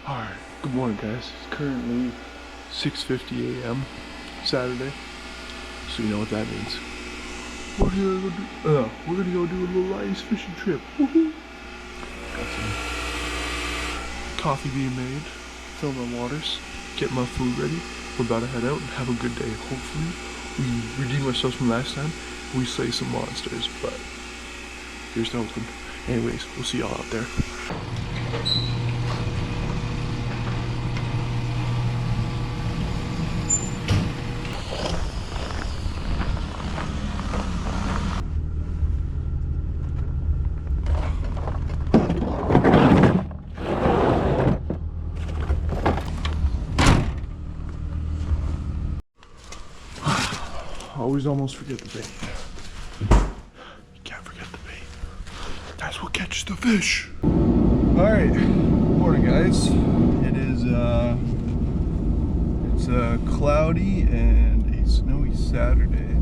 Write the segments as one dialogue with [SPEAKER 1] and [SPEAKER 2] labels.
[SPEAKER 1] Alright, good morning guys. It's currently 6:50 a.m. Saturday, so you know what that means. We're gonna go do a little ice fishing trip. Woohoo! Got some coffee being made, fill my waters, get my food ready. We're about to head out and have a good day. Hopefully we redeem ourselves from last time. We slay some monsters, but here's to hoping. Anyways, we'll see y'all out there. Always almost forget the bait. You can't forget the bait. That's what catches the fish. Alright, morning guys. It is it's cloudy and a snowy Saturday,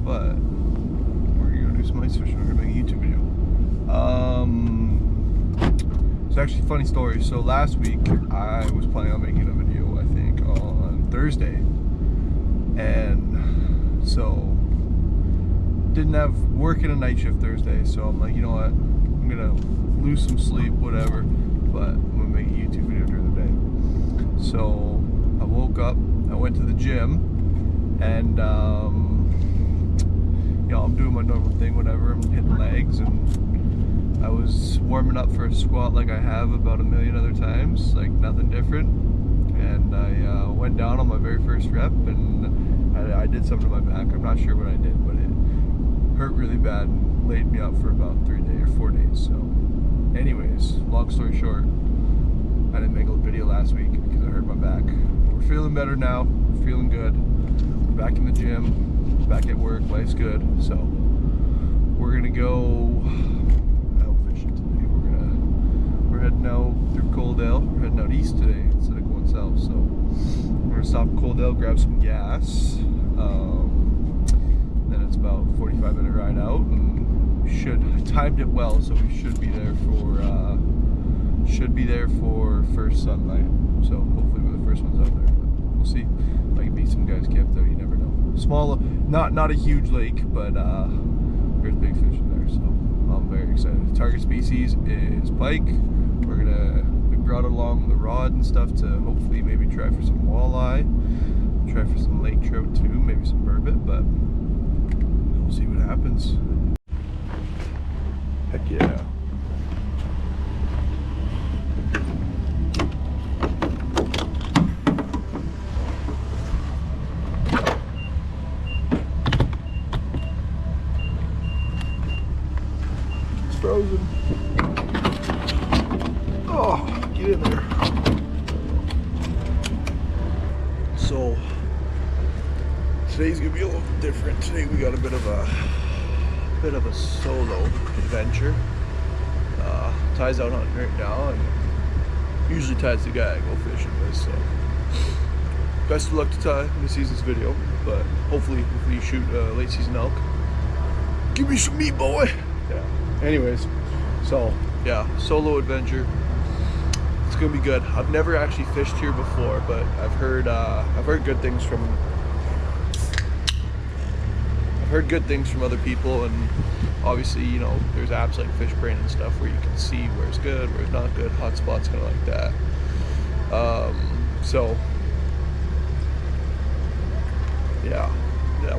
[SPEAKER 1] but we're gonna go do some ice fishing. We're gonna make a YouTube video. It's actually a funny story. So last week I was planning on making a video, I think on Thursday, and so didn't have working a night shift Thursday, so I'm like, you know what, I'm gonna lose some sleep, whatever, but I'm gonna make a YouTube video during the day. So I woke up, I went to the gym, and you know, I'm doing my normal thing, whatever, I'm hitting legs, and I was warming up for a squat like I have about a million other times, like nothing different, and I went down on my very first rep, and I did something to my back. I'm not sure what I did, but it hurt really bad and laid me up for about 4 days. So anyways, long story short, I didn't make a video last week because I hurt my back. We're feeling better now, we're feeling good. We're back in the gym, back at work, life's good. So we're gonna go out fishing today. We're heading out through Coaldale. We're heading out east today instead of going south. So we're gonna stop at Coaldale, grab some gas. Then it's about a 45-minute ride out, and I timed it well, so we should be there for first sunlight. So hopefully we're the first ones out there. We'll see. If I can beat some guys camped out, you never know. Small, not a huge lake, but there's big fish in there, so I'm very excited. The target species is pike. We brought along the rod and stuff to hopefully maybe try for some walleye, try for some lake trout too, maybe some burbot, but we'll see what happens. Heck yeah. It's frozen. Oh, get in there. So today's gonna be a little different. Today we got a bit of a solo adventure. Ty's out hunting right now, and usually Ty's the guy I go fishing with. So best of luck to Ty in this season's video, but hopefully you shoot late season elk. Give me some meat, boy. Yeah. Anyways, so yeah, solo adventure. It's gonna be good. I've never actually fished here before, but I've heard good things from other people, and obviously, you know, there's apps like FishBrain and stuff where you can see where it's good, where it's not good, hot spots, kind of like that. So yeah,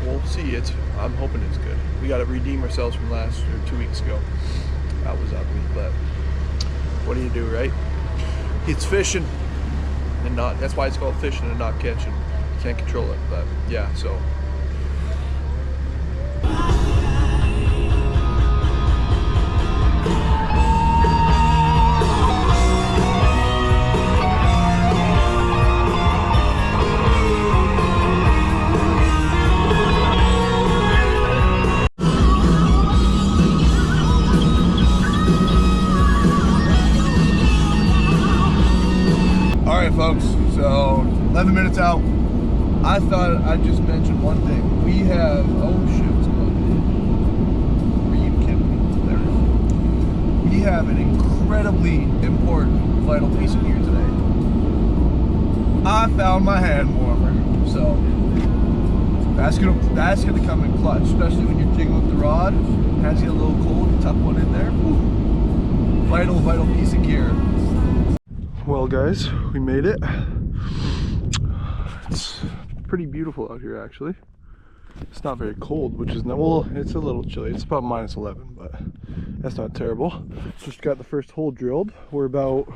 [SPEAKER 1] we'll see. I'm hoping it's good. We got to redeem ourselves from 2 weeks ago. That was ugly, but what do you do, right? It's fishing, and that's why it's called fishing and not catching. You can't control it, but yeah, so. Folks, so 11 minutes out. I thought I'd just mention one thing. We have, oh shit, are you kidding me? There it is. We have an incredibly important vital piece in here today. I found my hand warmer. So that's gonna come in clutch, especially when you're jigging with the rod. Hands get a little cold, you tuck one in there. Woo. Vital piece of gear. Well guys, we made it. It's pretty beautiful out here actually. It's not very cold, which is not, well, it's a little chilly. It's about -11, but that's not terrible. Just got the first hole drilled. We're about,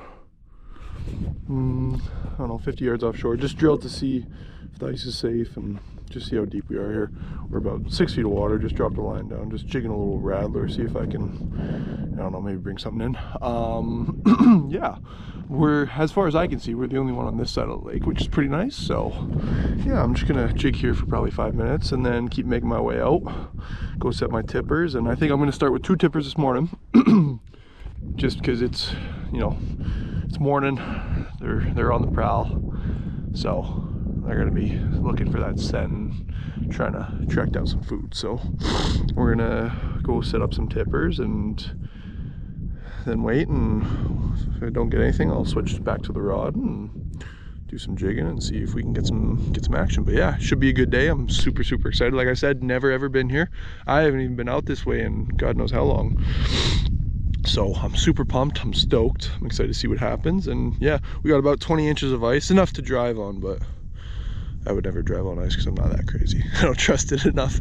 [SPEAKER 1] I don't know, 50 yards offshore. Just drilled to see if the ice is safe and just see how deep we are here. We're about 6 feet of water. Just dropped the line down, just jigging a little rattler, see if I can, I don't know, maybe bring something in. Yeah, we're, as far as I can see, we're the only one on this side of the lake, which is pretty nice. So yeah, I'm just gonna jig here for probably 5 minutes and then keep making my way out, go set my tippers. And I think I'm gonna start with 2 tippers this morning just because it's, you know, it's morning, they're on the prowl, so they're gonna be looking for that scent and trying to track down some food. So we're gonna go set up some tippers and then wait, and if I don't get anything, I'll switch back to the rod and do some jigging and see if we can get some action. But yeah, should be a good day. I'm super excited. Like I said, never ever been here. I haven't even been out this way in God knows how long. So I'm super pumped, I'm stoked, I'm excited to see what happens. And yeah, we got about 20 inches of ice, enough to drive on, but I would never drive on ice because I'm not that crazy. I don't trust it enough.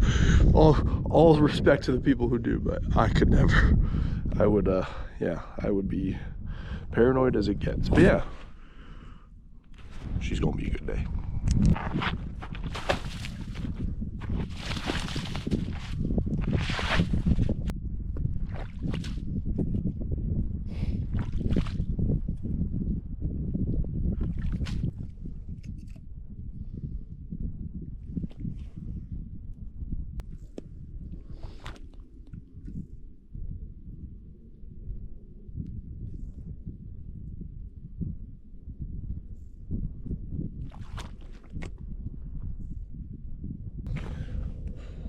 [SPEAKER 1] All respect to the people who do, but I could never. I would, yeah, I would be paranoid as it gets. But yeah, she's gonna be a good day.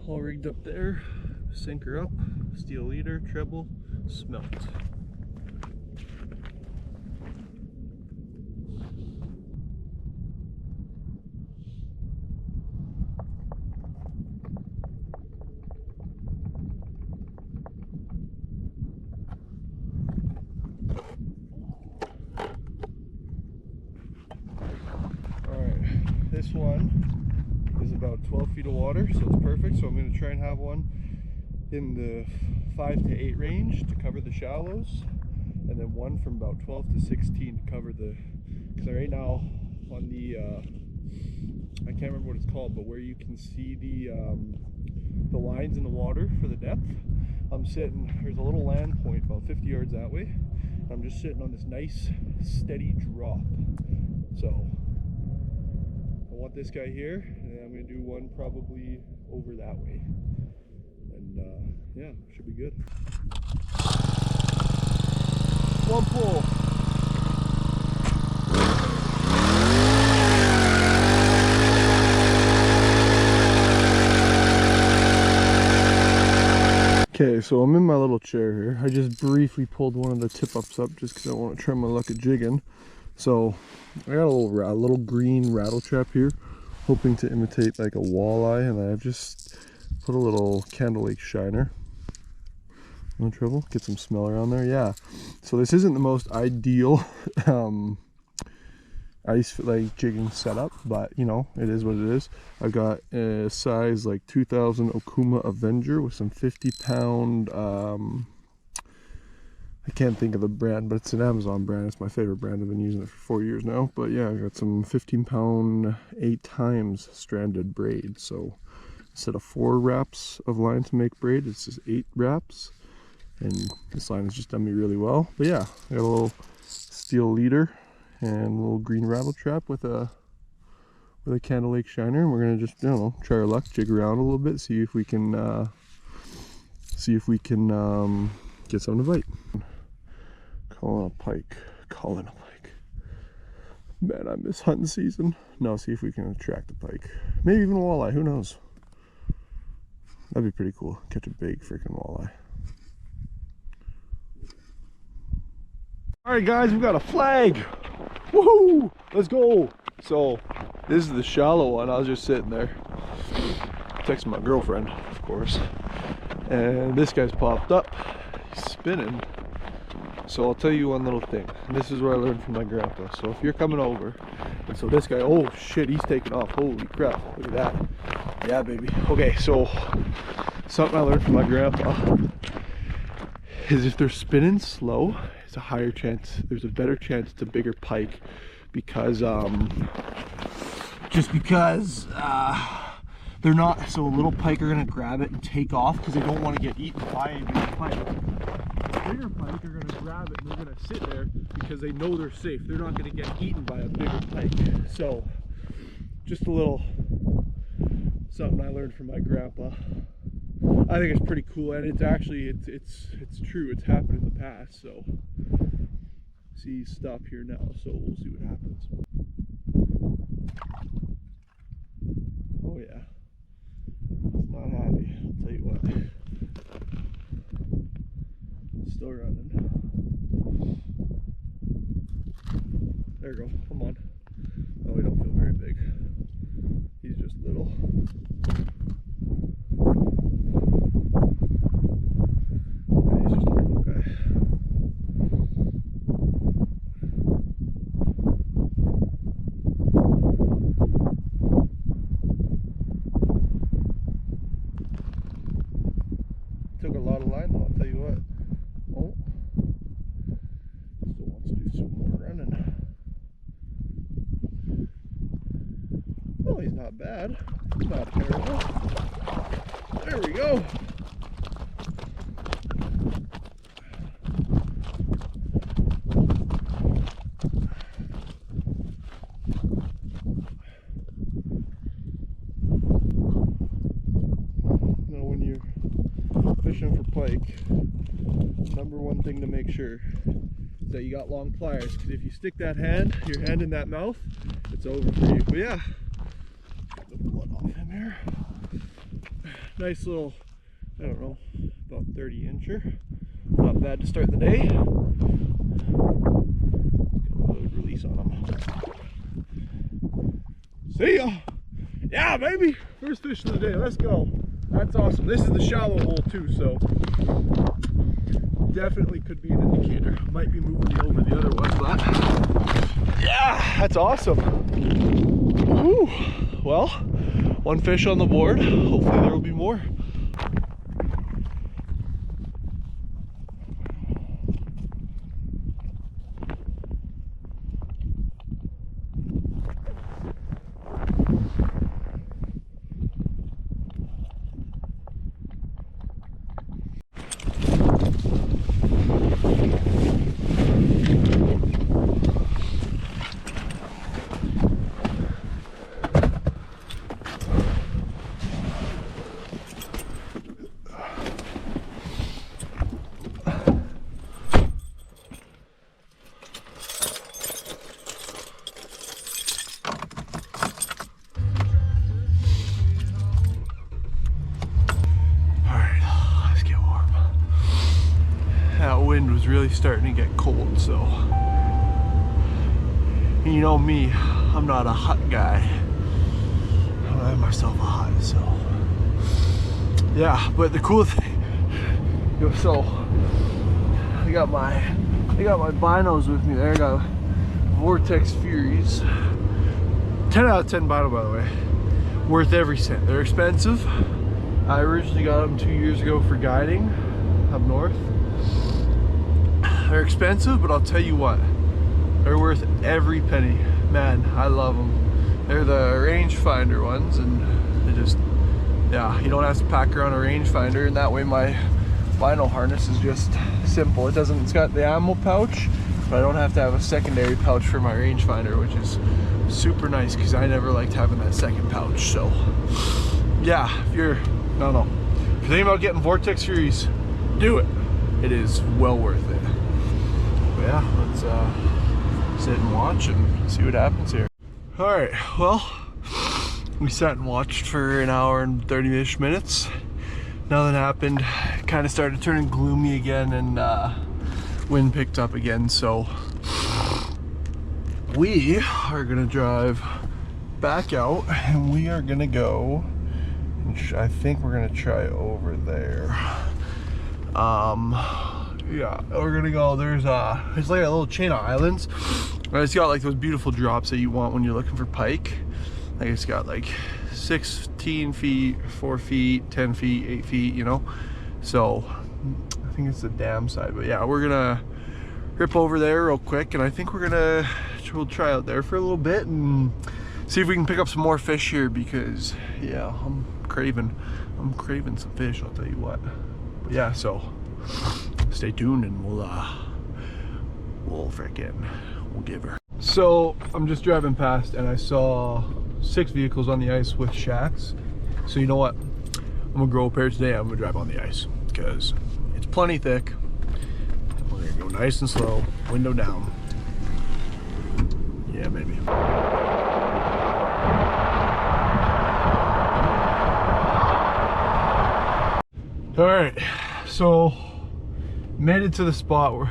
[SPEAKER 1] All rigged up there, sinker up, steel leader, treble, smelt. Alright, this one is about 12 feet of water, so it's perfect. So I'm going to try and have one in the 5 to 8 range to cover the shallows, and then one from about 12 to 16 to cover the, because right now on the I can't remember what it's called, but where you can see the lines in the water for the depth, I'm sitting, there's a little land point about 50 yards that way. I'm just sitting on this nice steady drop. So I want this guy here, and I'm going to do one probably over that way. And yeah, should be good. One pull. Okay, so I'm in my little chair here. I just briefly pulled one of the tip-ups up just because I want to try my luck at jigging. So I got a little green rattle trap here, hoping to imitate like a walleye, and I've just put a little Candle Lake shiner. No trouble, get some smell around there. Yeah, so this isn't the most ideal ice like jigging setup, but you know, it is what it is. I've got a size like 2000 Okuma Avenger with some 50-pound I can't think of the brand, but it's an Amazon brand. It's my favorite brand. I've been using it for 4 years now. But yeah, I got some 15-pound 8 times stranded braid. So instead of 4 wraps of line to make braid, it's just 8 wraps. And this line has just done me really well. But yeah, I got a little steel leader and a little green rattle trap with a Candle Lake shiner. And we're gonna just, I don't know, try our luck, jig around a little bit, see if we can get something to bite. Calling a pike. Man, I miss hunting season. Now see if we can attract a pike. Maybe even a walleye, who knows? That'd be pretty cool. Catch a big freaking walleye. Alright guys, we've got a flag! Woohoo! Let's go! So this is the shallow one. I was just sitting there texting my girlfriend, of course, and this guy's popped up. He's spinning. So I'll tell you one little thing, and this is what I learned from my grandpa. So if you're coming over, and so this guy, oh shit, he's taking off. Holy crap, look at that. Yeah, baby. Okay, so something I learned from my grandpa is if they're spinning slow, it's a higher chance, there's a better chance it's a bigger pike, because just because they're not, so a little pike are gonna grab it and take off because they don't want to get eaten by a bigger pike. Bigger pike are going to grab it and they're going to sit there because they know they're safe. They're not going to get eaten by a bigger pike. So just a little something I learned from my grandpa. I think it's pretty cool, and it's actually it's true. It's happened in the past. So see, he's stopped here now, so we'll see what happens. Oh yeah, he's not happy, I'll tell you what. Still running. There you go. Come on. Oh, we don't feel very big. He's just little. Yeah, he's just a little guy. Took a lot of line though, I'll tell you what. Oh, still wants to do some more running. Oh, he's not bad. He's not terrible. There we go. Now, when you're fishing for pike, number one thing to make sure is that you got long pliers, because if you stick that hand, your hand in that mouth, it's over for you. But yeah, get the blood off him here. Nice little, I don't know, about 30 incher. Not bad to start the day. Get a load release on him. See ya! Yeah, baby! First fish of the day, let's go. That's awesome. This is the shallow hole too, so definitely could be an indicator. Might be moving me over the other one, but yeah, that's awesome. Whew. Well, one fish on the board. Hopefully there will be more. Wind was really starting to get cold, so you know me, I'm not a hut guy. I don't have myself a hut, so yeah. But the cool thing, so I got my binos with me there. I got Vortex Furies, 10 out of 10 bino, by the way. Worth every cent. They're expensive. I originally got them 2 years ago for guiding up north. They're expensive, but I'll tell you what, they're worth every penny. Man, I love them. They're the rangefinder ones, and they just, yeah, you don't have to pack around a rangefinder, and that way my vinyl harness is just simple. It's got the ammo pouch, but I don't have to have a secondary pouch for my rangefinder, which is super nice because I never liked having that second pouch. So yeah, if you're thinking about getting Vortex Furies, do it. It is well worth it. Yeah, let's sit and watch and see what happens here. All right, well, we sat and watched for an hour and 30-ish minutes. Nothing happened. Kind of started turning gloomy again, and wind picked up again. So we are gonna drive back out and we are gonna go, I think we're gonna try over there. Yeah, we're gonna go, there's like a little chain of islands. It's got like those beautiful drops that you want when you're looking for pike. Like it's got like 16 feet, 4 feet, 10 feet, 8 feet, you know? So I think it's the dam side, but yeah, we're gonna rip over there real quick, and I think we'll try out there for a little bit and see if we can pick up some more fish here, because yeah, I'm craving some fish, I'll tell you what. But yeah, so stay tuned and we'll give her. So I'm just driving past and I saw 6 vehicles on the ice with shacks. So you know what? I'm gonna grow a pair today. I'm gonna drive on the ice because it's plenty thick. We're gonna go nice and slow, window down. Yeah, baby. All right, so made it to the spot where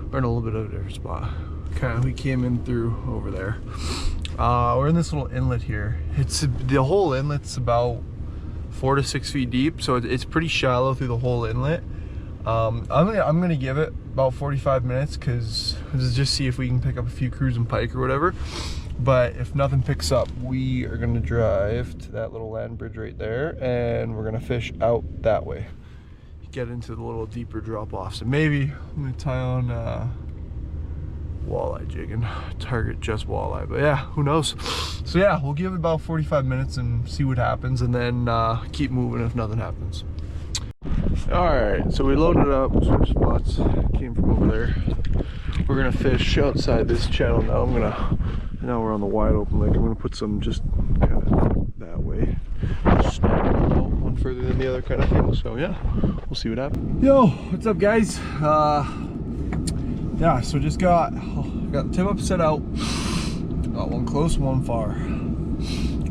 [SPEAKER 1] we're in a little bit of a different spot. We came in through over there. We're in this little inlet here. The whole inlet's about 4 to 6 feet deep, so it's pretty shallow through the whole inlet. I'm gonna give it about 45 minutes because just see if we can pick up a few cruising pike or whatever. But if nothing picks up, we are gonna drive to that little land bridge right there, and we're gonna fish out that way, get into the little deeper drop offs, and maybe I'm gonna tie on walleye jigging, target just walleye, but yeah, who knows. So yeah, we'll give it about 45 minutes and see what happens, and then keep moving if nothing happens. All right, so we loaded up, switch spots, came from over there. We're gonna fish outside this channel now. Now we're on the wide open lake. I'm gonna put some just kind of that way, just stand one further than the other kind of thing. So yeah, we'll see what happens. Yo, what's up guys? Yeah, so just got the tip up set out. Got one close, one far.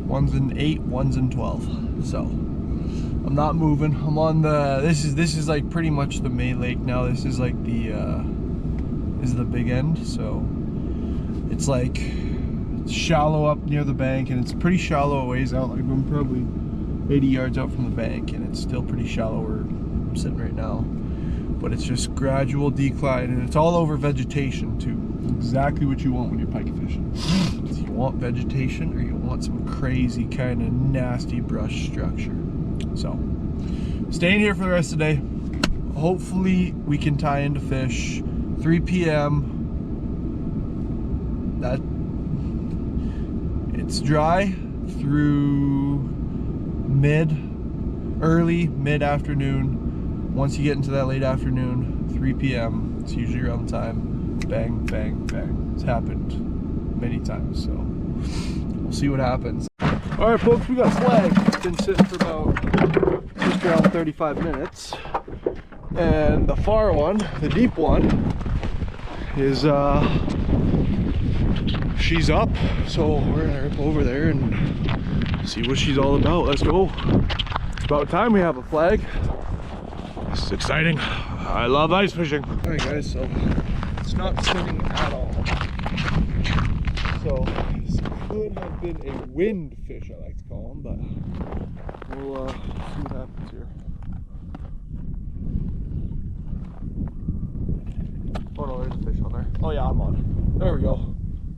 [SPEAKER 1] One's in 8, one's in 12. So I'm not moving. I'm on the, this is like pretty much the main lake now. This is like the this is the big end. So it's like it's shallow up near the bank, and it's pretty shallow a ways out. Like I'm probably 80 yards out from the bank, and it's still pretty shallow where I'm sitting right now. But it's just gradual decline, and it's all over vegetation too. Exactly what you want when you're pike fishing. So you want vegetation, or you want some crazy kind of nasty brush structure. So staying here for the rest of the day. Hopefully we can tie into fish. 3 p.m. That it's dry through early mid afternoon. Once you get into that late afternoon, 3 p.m., it's usually around the time, bang, bang, bang. It's happened many times, so we'll see what happens. All right, folks, we got flag. It's been sitting for about just around 35 minutes. And the far one, the deep one, is, she's up. So we're gonna rip over there and see what she's all about. Let's go. It's about time we have a flag. This is exciting. I love ice fishing. All right guys, so it's not sitting at all. So this could have been a wind fish, I like to call them, but we'll see what happens here. Oh no, there's a fish on there. Oh yeah, I'm on. There we go.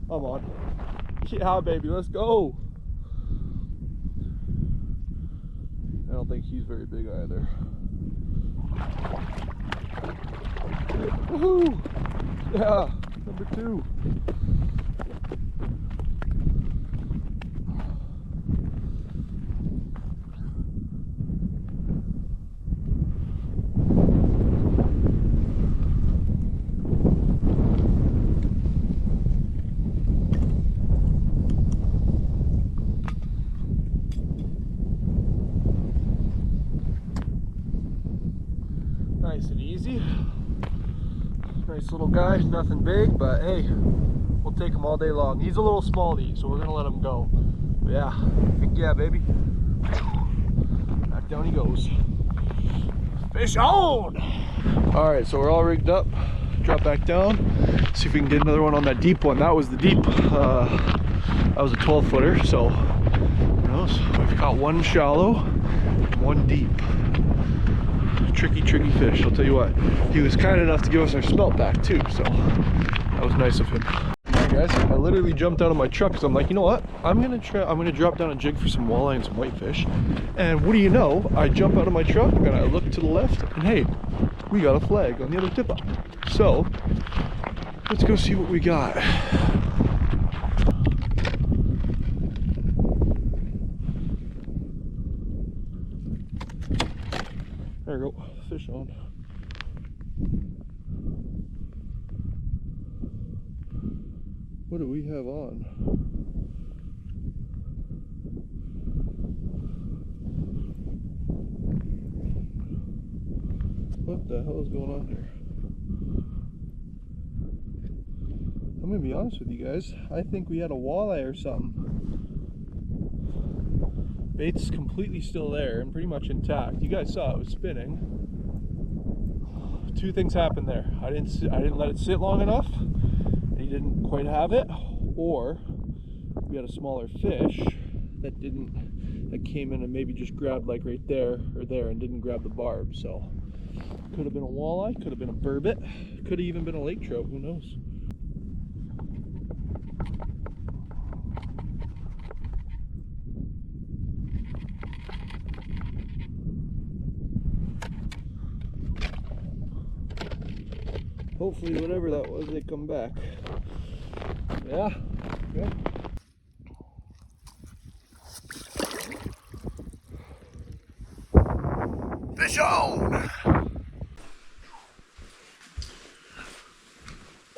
[SPEAKER 1] I'm on. Yeah, baby, let's go. I don't think he's very big either. Woohoo! Yeah, number 2. Nice and easy. Nice little guy, nothing big, but hey, we'll take him all day long. He's a little small to eat, so we're gonna let him go. But yeah, yeah, baby. Back down he goes. Fish on! All right, so we're all rigged up. drop back down, see if we can get another one on that deep one. That was the deep, that was a 12 footer, so who knows? We've got one shallow, one deep. Tricky fish, I'll tell you what. He was kind enough to give us our smelt back too, so that was nice of him. Alright guys, I literally jumped out of my truck because I'm like, you know what? I'm gonna drop down a jig for some walleye and some whitefish. And what do you know? I jump out of my truck and I look to the left and hey, we got a flag on the other tip up. So let's go see what we got. There we go, fish on. What do we have on? What the hell is going on here? I'm gonna be honest with you guys. I think we had a walleye or something. Bait's completely still there and pretty much intact. You guys saw it was spinning. Two things happened there. I didn't let it sit long enough. He didn't quite have it, or we had a smaller fish that came in and maybe just grabbed like right there or there and didn't grab the barb. So could have been a walleye, could have been a burbot, could have even been a lake trout, who knows. Hopefully whatever that was, they come back. Yeah, good. Fish on!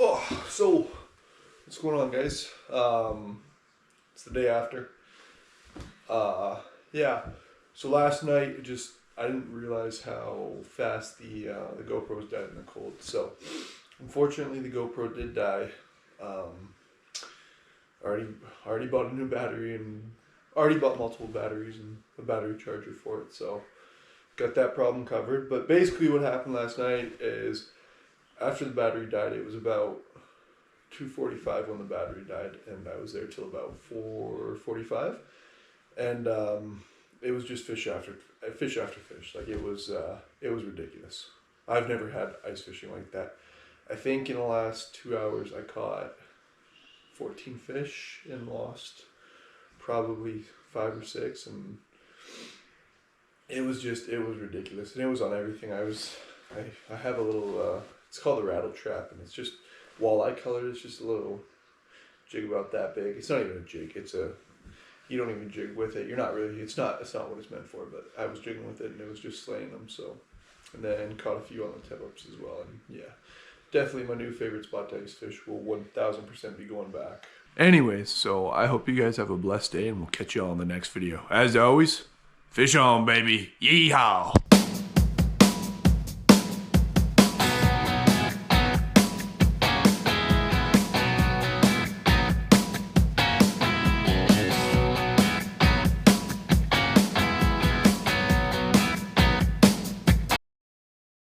[SPEAKER 1] Oh, so what's going on, guys? It's the day after. Yeah. So last night, I didn't realize how fast the GoPros died in the cold. So unfortunately, the GoPro did die. Already bought a new battery and already bought multiple batteries and a battery charger for it. So got that problem covered. But basically, what happened last night is after the battery died, it was about 2:45 when the battery died, and I was there till about 4:45, and it was just fish after fish. Like it was ridiculous. I've never had ice fishing like that. I think in the last 2 hours I caught 14 fish and lost probably 5 or 6, and it was ridiculous, and it was on everything. I have a little it's called a rattle trap, and it's just walleye colored. It's just a little jig about that big. It's not even a jig. You don't even jig with it. You're not really. It's not what it's meant for. But I was jigging with it, and it was just slaying them. So, and then caught a few on the tip ups as well. And yeah, definitely my new favorite spot to ice fish. Will 1000% be going back. Anyways, so I hope you guys have a blessed day, and we'll catch you all in the next video. As always, fish on, baby. Yeehaw.